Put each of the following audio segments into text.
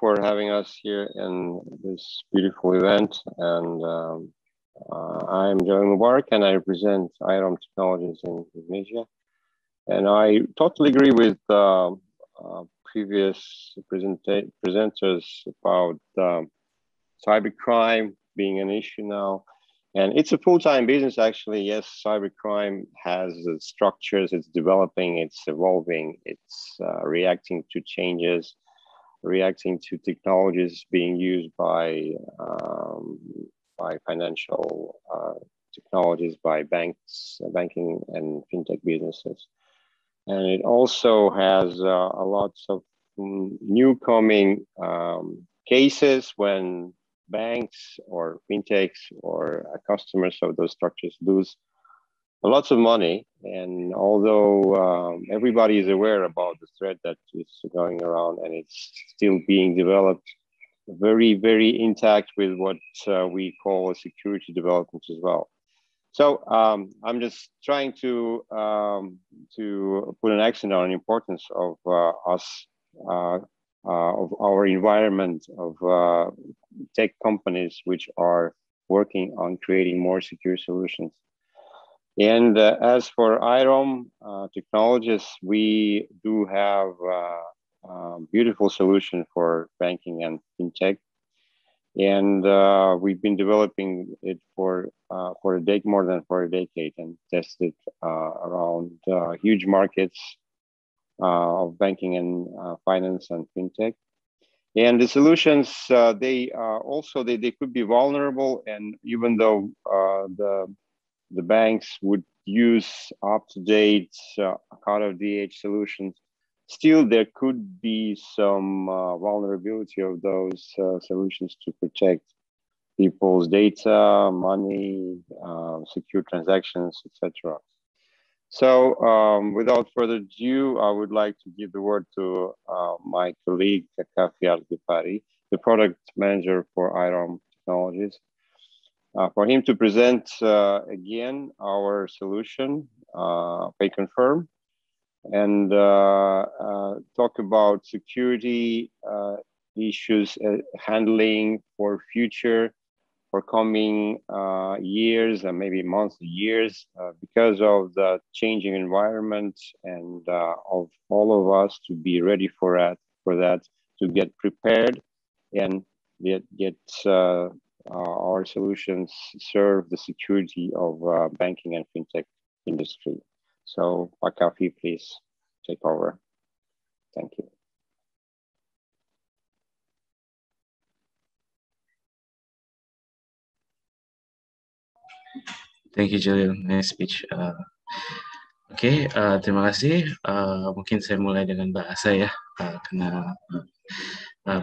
for having us here in this beautiful event. And I'm Jalil Mubarak, and I represent IROM Technologies in Indonesia. And I totally agree with previous presenters about cybercrime being an issue now. And it's a full-time business, actually. Yes, cybercrime has structures, it's developing, it's evolving, it's reacting to changes, reacting to technologies being used by financial technologies, by banks, banking and fintech businesses. And it also has a lot of new coming cases when banks or fintechs or customers of those structures lose lots of money. And although everybody is aware about the threat that is going around, and it's still being developed very, very intact with what we call a security development as well. So I'm just trying to put an accent on the importance of us, of our environment, of tech companies which are working on creating more secure solutions. And as for IROM Technologies, we do have a beautiful solution for banking and fintech. And we've been developing it for more than a decade, and tested around huge markets of banking and finance and fintech. And the solutions, they could be vulnerable, and even though the banks would use up-to-date out-of-the-age solutions, still there could be some vulnerability of those solutions to protect people's data, money, secure transactions, etc. So without further ado, I would like to give the word to my colleague, Kafi Al-Ghifari, the product manager for IROM Technologies, for him to present again our solution, PayConfirm, and talk about security issues handling for coming years and maybe months, years, because of the changing environment, and of all of us to be ready for that, to get prepared and get our solutions serve the security of banking and fintech industry. So, Pak Kafi, please take over. Thank you. Thank you, Jalil. Nice speech. Oke, terima kasih. Mungkin saya mulai dengan bahasa ya, karena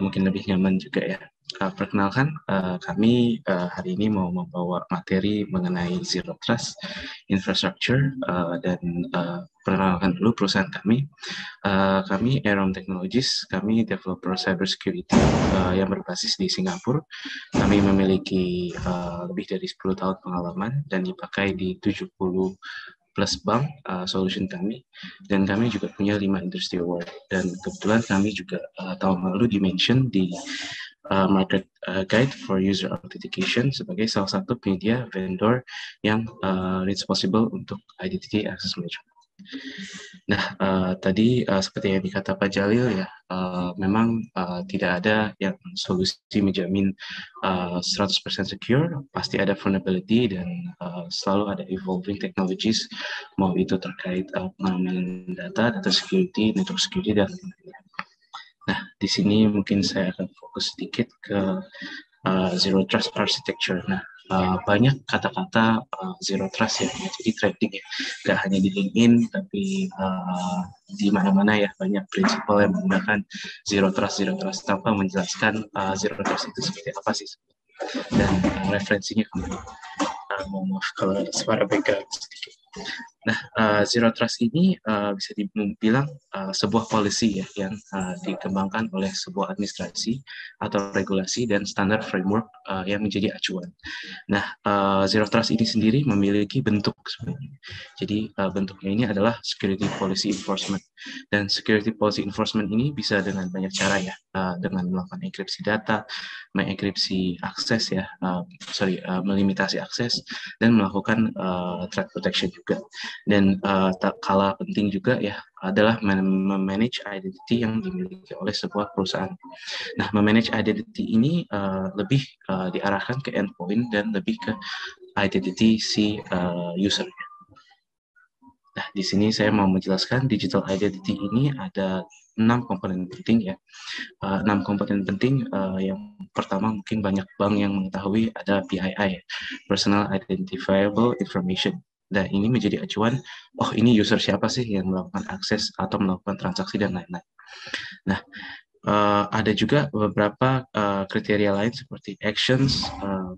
mungkin lebih nyaman juga ya. Perkenalkan, kami hari ini mau membawa materi mengenai Zero Trust Infrastructure, dan perkenalkan dulu perusahaan kami. Kami IROM Technologies, kami developer cybersecurity yang berbasis di Singapura. Kami memiliki lebih dari 10 tahun pengalaman dan dipakai di 70 plus bank solution kami, dan kami juga punya 5 industry award, dan kebetulan kami juga tahun lalu di-mention di Market Guide for User Authentication sebagai salah satu penyedia vendor yang responsible untuk identity access management. Nah, tadi seperti yang dikata Pak Jalil ya, memang tidak ada yang solusi menjamin 100% secure, pasti ada vulnerability, dan selalu ada evolving technologies, mau itu terkait pengamanan data security, network security, dan lain-lainnya. Nah, di sini mungkin saya akan fokus sedikit ke Zero Trust Architecture. Nah, banyak kata-kata Zero Trust yang jadi trending ya, gak hanya di LinkedIn, tapi di mana-mana ya, banyak prinsipal yang menggunakan Zero Trust tanpa menjelaskan Zero Trust itu seperti apa sih, dan referensinya kemana. Mohon maaf kalau ada suara background sedikit. Nah, Zero Trust ini bisa dibilang sebuah policy ya yang dikembangkan oleh sebuah administrasi atau regulasi dan standar framework yang menjadi acuan. Nah, Zero Trust ini sendiri memiliki bentuk sebenarnya. Jadi bentuknya ini adalah Security Policy Enforcement. Dan Security Policy Enforcement ini bisa dengan banyak cara ya, dengan melakukan enkripsi data, mengenkripsi akses ya, melimitasi akses, dan melakukan threat protection juga. Dan tak kalah penting juga ya adalah memanage identity yang dimiliki oleh sebuah perusahaan. Nah, memanage identity ini lebih diarahkan ke endpoint dan lebih ke identity si user. Nah, di sini saya mau menjelaskan digital identity ini ada 6 komponen penting ya. 6 komponen penting yang pertama mungkin banyak bank yang mengetahui ada PII, Personal Identifiable Information. Nah, ini menjadi acuan, oh ini user siapa sih yang melakukan akses atau melakukan transaksi dan lain-lain. Nah, ada juga beberapa kriteria lain seperti actions,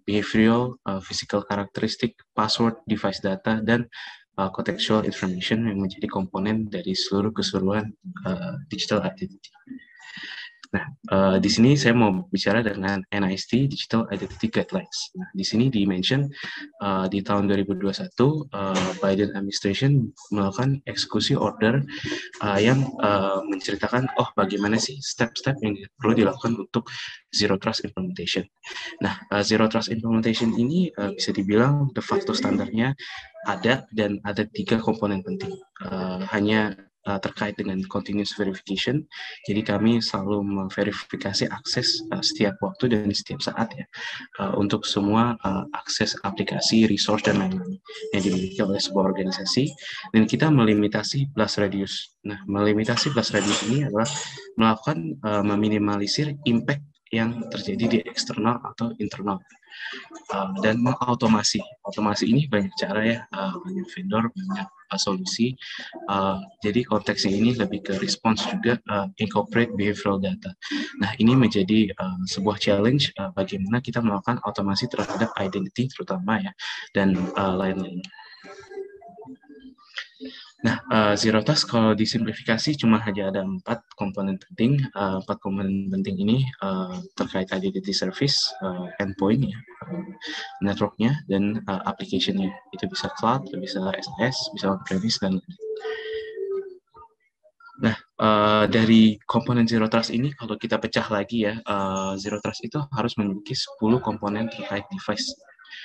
behavioral, physical characteristic, password, device data, dan contextual information yang menjadi komponen dari seluruh keseluruhan digital identity. Nah, di sini saya mau bicara dengan NIST Digital Identity Guidelines. Nah, di sini di-mention di tahun 2021 Biden administration melakukan eksekusi order yang menceritakan bagaimana sih step-step yang perlu dilakukan untuk Zero Trust implementation. Nah, Zero Trust implementation ini bisa dibilang de facto standarnya ada dan ada 3 komponen penting. Hanya terkait dengan continuous verification. Jadi kami selalu memverifikasi akses setiap waktu dan setiap saat ya untuk semua akses aplikasi, resource dan lain-lain yang dimiliki oleh sebuah organisasi. Dan kita melimitasi blast radius. Nah, melimitasi blast radius ini adalah melakukan meminimalisir impact yang terjadi di eksternal atau internal. Dan mengautomasi. Automasi ini banyak cara ya, banyak vendor, banyak solusi. Jadi konteksnya ini lebih ke response juga, incorporate behavioral data. Nah, ini menjadi sebuah challenge bagaimana kita melakukan automasi terhadap identity terutama ya, dan lain-lain. Nah, Zero Trust kalau disimplifikasi cuma hanya ada 4 komponen penting. 4 komponen penting ini terkait identity service, endpoint ya, networknya, dan application-nya. Itu bisa cloud, bisa SaaS, bisa on-premise, dan nah, dari komponen Zero Trust ini kalau kita pecah lagi ya, Zero Trust itu harus memiliki 10 komponen terkait device.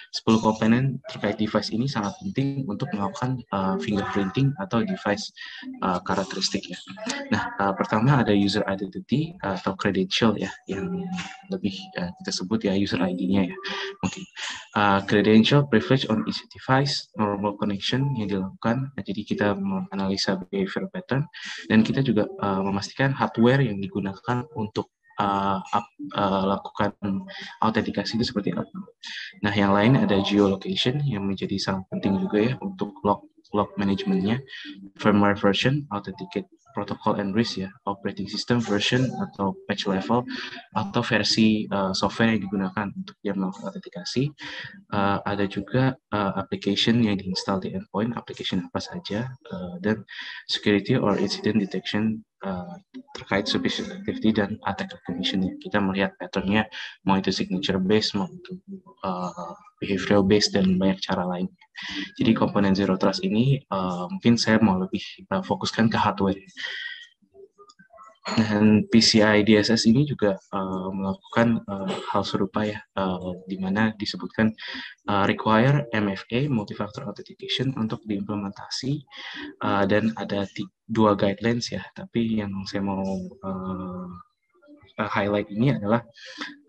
10 komponen terkait device ini sangat penting untuk melakukan fingerprinting atau device karakteristik ya. Nah, pertama ada user identity atau credential ya, yang lebih kita sebut ya user ID-nya ya. Mungkin credential privilege on each device, normal connection yang dilakukan. Jadi kita menganalisa behavior pattern dan kita juga memastikan hardware yang digunakan untuk lakukan autentikasi itu seperti apa. Nah, yang lain ada geolocation yang menjadi sangat penting juga ya untuk log manajemennya, firmware version, authenticate protocol and risk ya, operating system version atau patch level atau versi software yang digunakan untuk dia melakukan autentikasi. Ada juga application yang diinstal di endpoint, application apa saja, dan security or incident detection terkait supervision activity dan attack recognition ya. Kita melihat patternnya, mau itu signature based, mau itu behavioral based, dan banyak cara lain. Jadi komponen Zero Trust ini mungkin saya mau lebih fokuskan ke hardware. Dan PCI DSS ini juga melakukan hal serupa ya, di mana disebutkan require MFA, multi-factor authentication, untuk diimplementasi, dan ada 2 guidelines ya, tapi yang saya mau highlight ini adalah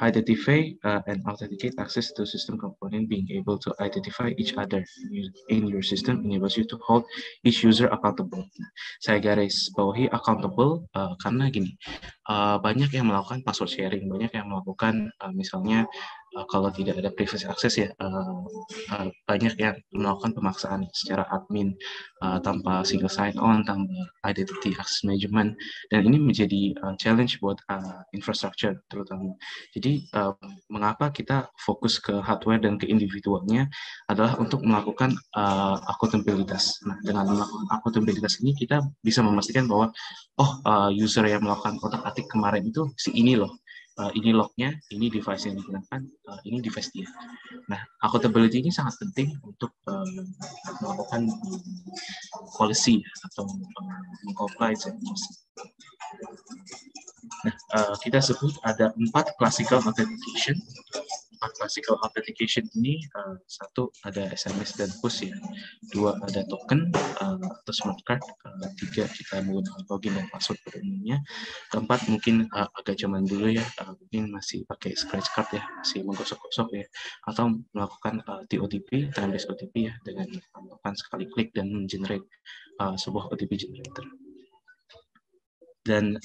identify and authenticate access to system component. Being able to identify each other in your system enables you to hold each user accountable. Saya garis bawahi accountable karena gini, banyak yang melakukan password sharing, banyak yang melakukan misalnya kalau tidak ada privilege access ya banyak yang melakukan pemaksaan secara admin tanpa single sign on, tanpa identity access management, dan ini menjadi challenge buat infrastructure terutama. Jadi mengapa kita fokus ke hardware dan ke individualnya adalah untuk melakukan akuntabilitas. Nah, dengan melakukan akuntabilitas ini kita bisa memastikan bahwa user yang melakukan otak-atik kemarin itu si ini loh. Ini lognya, ini device yang digunakan, ini device dia. Nah, accountability ini sangat penting untuk melakukan policy atau meng-comply. Nah, kita sebut ada 4 classical authentication. 4 classical authentication ini, satu ada SMS dan push ya, 2 ada token atau smart card, 3 kita menggunakan login dan password pada umumnya, 4 mungkin agak zaman dulu ya, mungkin masih pakai scratch card ya, masih menggosok-gosok ya, atau melakukan TOTP, time based OTP ya, dengan melakukan sekali klik dan mengenerate sebuah OTP generator. Dan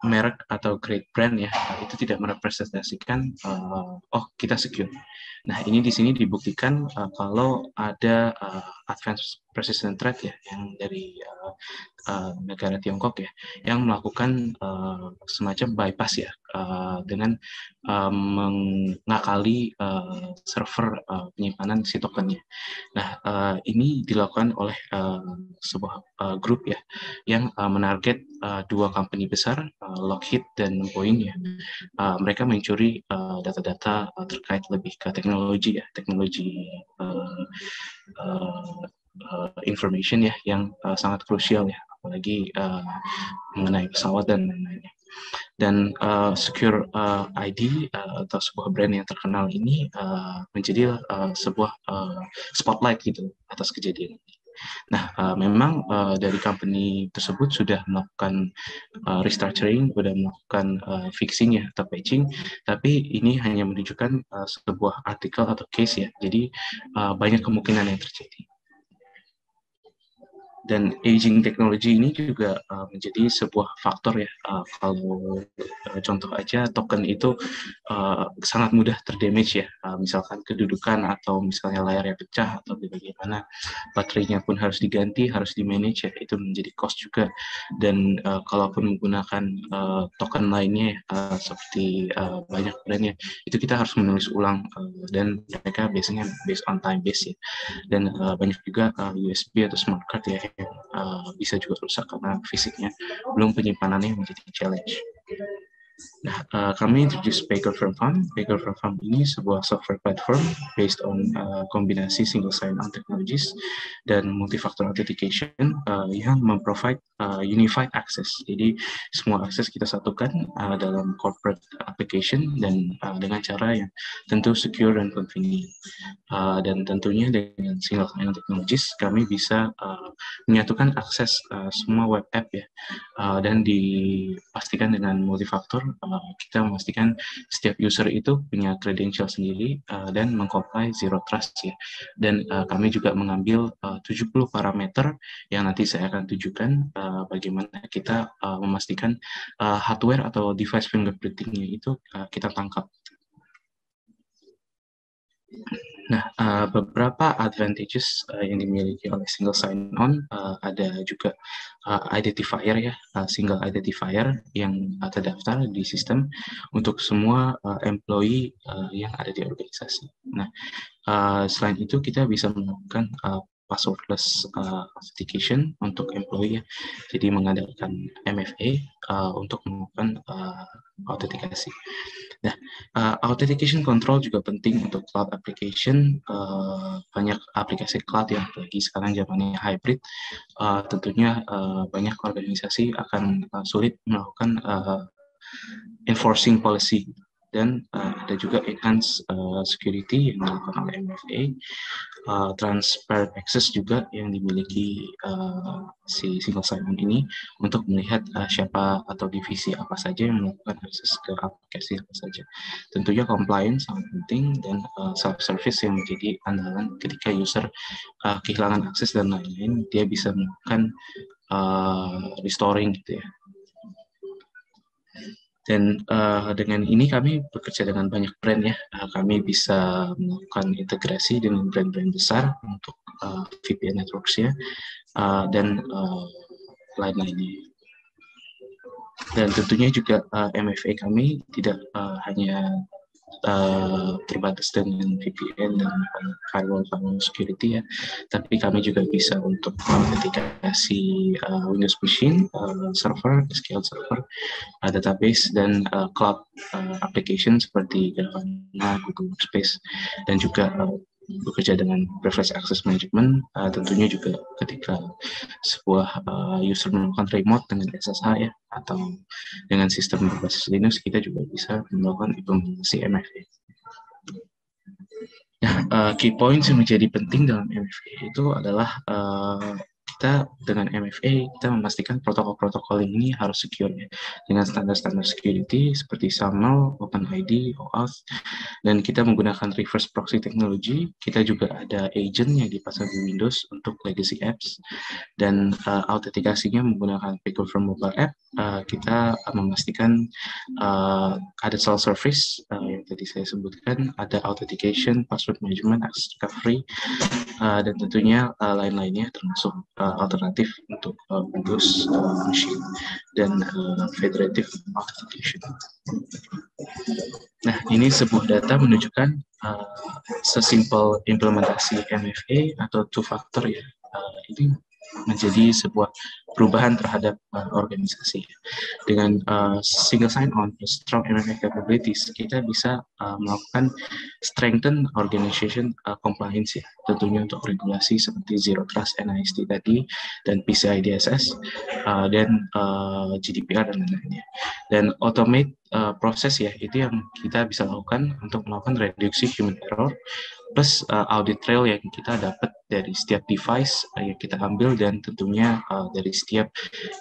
merek atau grade brand ya, itu tidak merepresentasikan kita secure. Nah, ini di sini dibuktikan kalau ada advanced persistent threat ya, yang dari negara Tiongkok ya, yang melakukan semacam bypass ya, dengan mengakali server penyimpanan si tokennya. Nah, ini dilakukan oleh sebuah grup ya, yang menarget 2 company besar, Lockheed dan Boeing ya. Mereka mencuri data-data terkait lebih ke teknologi ya, teknologi information ya, yang sangat krusial ya, apalagi mengenai pesawat dan lain-lainnya. Dan Secure ID atau sebuah brand yang terkenal ini menjadi sebuah spotlight gitu atas kejadian ini. Nah, memang dari company tersebut sudah melakukan restructuring, sudah melakukan fixing ya atau patching, tapi ini hanya menunjukkan sebuah artikel atau case ya. Jadi banyak kemungkinan yang terjadi. Dan aging teknologi ini juga menjadi sebuah faktor ya. Kalau contoh aja token itu sangat mudah terdamage ya. Misalkan kedudukan atau misalnya layarnya pecah atau bagaimana, baterainya pun harus diganti, harus di-manage ya. Itu menjadi cost juga. Dan kalaupun menggunakan token lainnya seperti banyak brandnya, itu kita harus menulis ulang dan mereka biasanya based on time base ya. Dan banyak juga USB atau smart card ya yang bisa juga rusak karena fisiknya, belum penyimpanannya menjadi challenge. Nah, kami introduce Baker-Verfam. Baker-Verfam ini sebuah software platform based on kombinasi single sign-on technologies dan multifactor authentication yang memprovide unified access. Jadi semua akses kita satukan dalam corporate application dan dengan cara yang tentu secure dan convenient. Dan tentunya dengan single sign-on technologies kami bisa menyatukan akses semua web app ya, dan dipastikan dengan multifaktor. Kita memastikan setiap user itu punya credential sendiri dan mengcomply zero trust ya. Dan kami juga mengambil 70 parameter yang nanti saya akan tunjukkan bagaimana kita memastikan hardware atau device fingerprinting-nya itu kita tangkap. Nah, beberapa advantages yang dimiliki oleh single sign-on ada juga identifier ya, single identifier yang terdaftar di sistem untuk semua employee yang ada di organisasi. Nah, selain itu kita bisa melakukan passwordless authentication untuk employee ya. Jadi mengandalkan MFA untuk melakukan autentikasi. Nah, authentication control juga penting untuk cloud application. Banyak aplikasi cloud yang apalagi sekarang zamannya hybrid, tentunya banyak organisasi akan sulit melakukan enforcing policy. Dan ada juga enhanced security yang dilakukan oleh MFA, transparent access juga yang dimiliki si single sign-on ini untuk melihat siapa atau divisi apa saja yang melakukan akses ke aplikasi apa saja. Tentunya compliance sangat penting dan self-service yang menjadi andalan ketika user kehilangan akses dan lain-lain, dia bisa melakukan restoring gitu ya. Dan dengan ini kami bekerja dengan banyak brand ya. Kami bisa melakukan integrasi dengan brand-brand besar untuk VPN networks-nya dan lain-lainnya. Dan tentunya juga MFA kami tidak hanya terbatas dengan VPN dan firewall security ya, tapi kami juga bisa untuk autentikasi Windows machine, server, SQL server, database dan cloud application seperti Grafana, Google Workspace, dan juga bekerja dengan privilege access management. Tentunya juga ketika sebuah user melakukan remote dengan SSH ya, atau dengan sistem berbasis Linux, kita juga bisa melakukan implementasi MFA. Nah, key points yang menjadi penting dalam MFA itu adalah kita dengan MFA kita memastikan protokol-protokol ini harus secure ya, dengan standar-standar security seperti SAML, OpenID, OAuth, dan kita menggunakan reverse proxy technology. Kita juga ada agent yang dipasang di Windows untuk legacy apps, dan autentikasinya menggunakan Pickle from mobile app. Kita memastikan ada self-service yang tadi saya sebutkan, ada authentication, password management, access recovery, dan tentunya lain-lainnya termasuk alternatif untuk Windows machine dan federative authentication. Nah, ini sebuah data menunjukkan sesimpel implementasi MFA atau two-factor ya, ini menjadi sebuah perubahan terhadap organisasi. Dengan single sign-on, strong MFA capabilities, kita bisa melakukan strengthen organization compliance ya, tentunya untuk regulasi seperti Zero Trust, NIST tadi, dan PCI DSS, dan GDPR dan lain-lainnya. Dan automate proses ya, itu yang kita bisa lakukan untuk melakukan reduksi human error, plus audit trail yang kita dapat dari setiap device yang kita ambil, dan tentunya dari setiap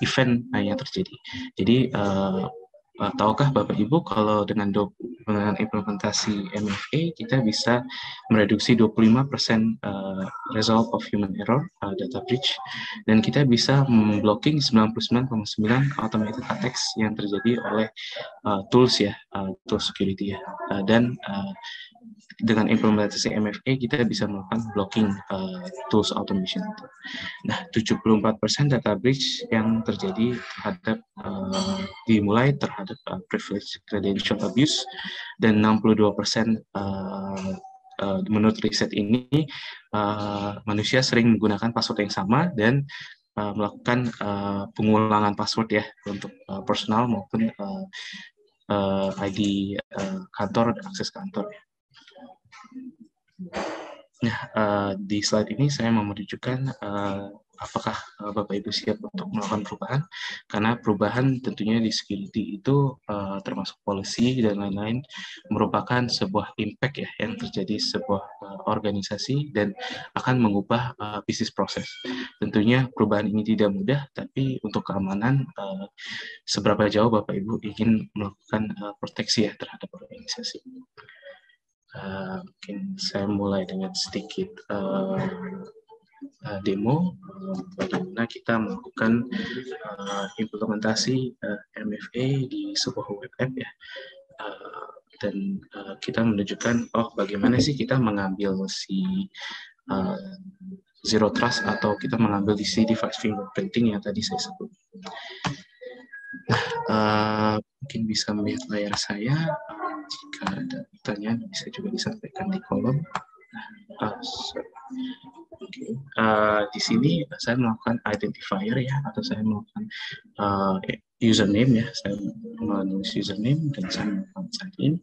event yang terjadi. Jadi tahukah Bapak Ibu kalau dengan implementasi MFA kita bisa mereduksi 25% result of human error, data breach, dan kita bisa memblocking 99,9% automated attacks yang terjadi oleh tools ya, tools security ya, dan dengan implementasi MFA kita bisa melakukan blocking tools automation. Nah, 74% data breach yang terjadi terhadap dimulai terhadap privilege credential abuse, dan 62% menurut riset ini manusia sering menggunakan password yang sama dan melakukan pengulangan password ya untuk personal maupun ID kantor dan akses kantor ya. Nah, di slide ini saya mau menunjukkan apakah Bapak Ibu siap untuk melakukan perubahan, karena perubahan tentunya di security itu termasuk policy dan lain-lain merupakan sebuah impact ya yang terjadi sebuah organisasi dan akan mengubah bisnis proses. Tentunya perubahan ini tidak mudah, tapi untuk keamanan seberapa jauh Bapak Ibu ingin melakukan proteksi ya terhadap organisasi. Mungkin saya mulai dengan sedikit demo bagaimana kita melakukan implementasi MFA di sebuah web app ya, dan kita menunjukkan bagaimana sih kita mengambil si Zero Trust atau kita mengambil di si device fingerprinting yang tadi saya sebut. Mungkin bisa melihat layar saya. Jika ada pertanyaan bisa juga disampaikan di kolom. Di sini saya melakukan identifier ya, atau saya melakukan username ya. Saya menulis username dan saya melakukan sign in.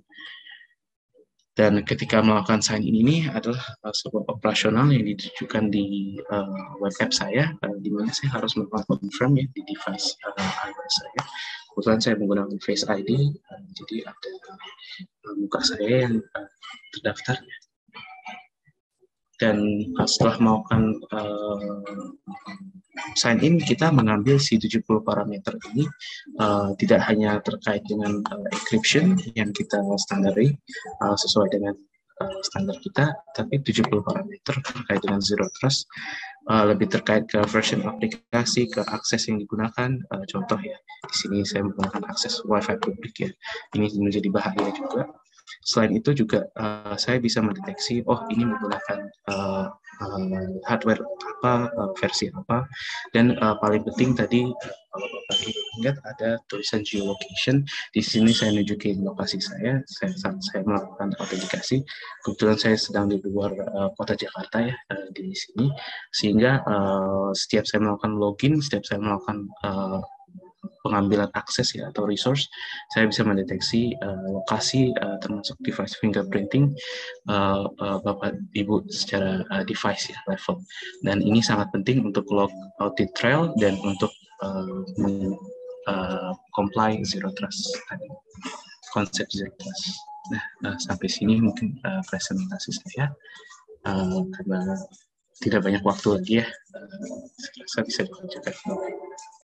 Dan ketika melakukan sign in ini adalah sebuah operasional yang ditujukan di web app saya, di mana saya harus melakukan confirm ya di device iOS saya. Kebetulan saya menggunakan Face ID, jadi ada muka saya yang terdaftar. Dan setelah melakukan sign in, kita mengambil si 70 parameter ini, tidak hanya terkait dengan encryption yang kita standari sesuai dengan standar kita, tapi 70 parameter terkait dengan Zero Trust lebih terkait ke version aplikasi, ke akses yang digunakan. Contoh ya, di sini saya menggunakan akses Wi-Fi publik ya. Ini menjadi bahaya juga. Selain itu juga saya bisa mendeteksi, oh ini menggunakan hardware apa, versi apa, dan paling penting tadi kalau Bapak ingat ada tulisan geolocation. Di sini saya nunjukin lokasi saya melakukan autentikasi. Kebetulan saya sedang di luar kota Jakarta ya, di sini, sehingga setiap saya melakukan login, setiap saya melakukan pengambilan akses ya atau resource, saya bisa mendeteksi lokasi termasuk device fingerprinting Bapak Ibu secara device ya level. Dan ini sangat penting untuk log audit trail dan untuk comply zero trust tadi, konsep zero trust. Nah, sampai sini mungkin presentasi saya karena tidak banyak waktu lagi ya. Saya rasa bisa dilanjutkan.